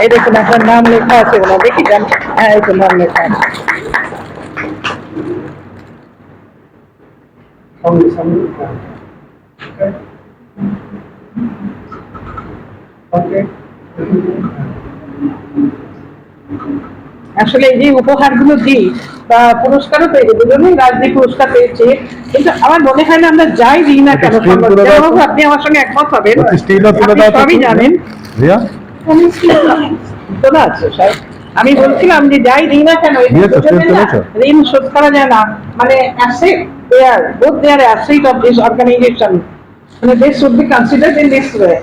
এই দেখুন আপনার নাম লেখা আছে ওনা, দেখি যান। হ্যাঁ, এই তো নাম লেখা আছে। আসলে এই যে উপহারগুলো দিই বা পুরস্কারও পেয়েছে, দুজনেই রাজনীতি পুরস্কার পেয়েছে, কিন্তু আমার মনে হয় না আমরা যাই দিই না কেন, বাবু আপনি আমার সঙ্গে একমত হবেন, আপনি সবই জানেন। তোলা আছে স্যার, আমি বলছিলাম যে যাই দিই না কেন ঋণ শোধ করা যায় না, মানে asset their, both their asset of this organization, মানে this should be considered in this way,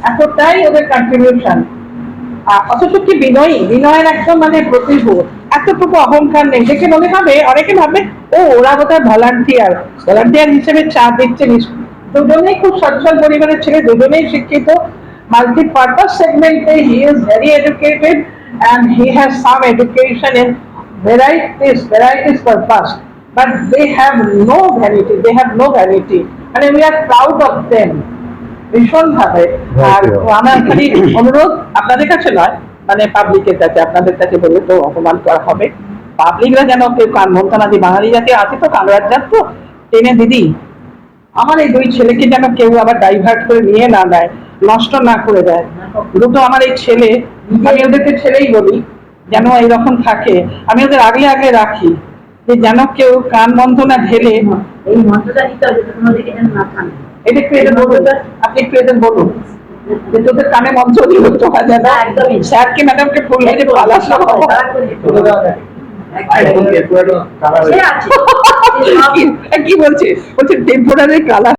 এতটাই ওদের কন্ট্রিবিউশন। অথচ কি বিনয়ী, বিনয়ের একদম মানে প্রতিভূ, এতটুকু অহংকার নেই, দেখে মনে হবে, অনেকে ভাবে ও ওরা বোধহয় ভলান্টিয়ার, ভলান্টিয়ার হিসেবে চা দিচ্ছে। দুজনেই খুব সচ্ছল পরিবারের ছেলে, দুজনেই শিক্ষিত, multi-purpose segment. He is very educated and he has some education in varieties purpose, but they have no vanity, and we are proud of them ভীষণ ভাবে। আর আমার খালি অনুরোধ আপনাদের কাছে নয়, মানে পাবলিকের কাছে, আপনাদের কাছে বললে তো অপমান করা হবে, পাবলিকরা যেন কেউ কান মনতা না দিয়ে, বাঙালি জাতি আছে তো, কাংড়ার জাত তো, টেনে দিদি আমার এই দুই ছেলেকে যেন কেউ আবার ডাইভার্ট করে নিয়ে না দেয়, নষ্ট না করে দেয়। দুটো আমার এই ছেলে, আমি ওদেরকে ছেলেই বলি, যেন এইরকম থাকে, আমি ওদের আগলে আগলে রাখি, যে যেন কেউ কান বন্ধ না ঢেলে। এই মন্ত্রটা দিতে হবে, তোমাদেরকে যেন না থামে। এটা একটু এটা বলুন, আপনি একটু এটা বলুন যে তোদের কানে মন্ত্র দিল তোমার যেন স্যারকে ম্যাডামকে ফুল হেঁটে পালাস না। কি বলছে, বলছে টেম্পোরারি কালার।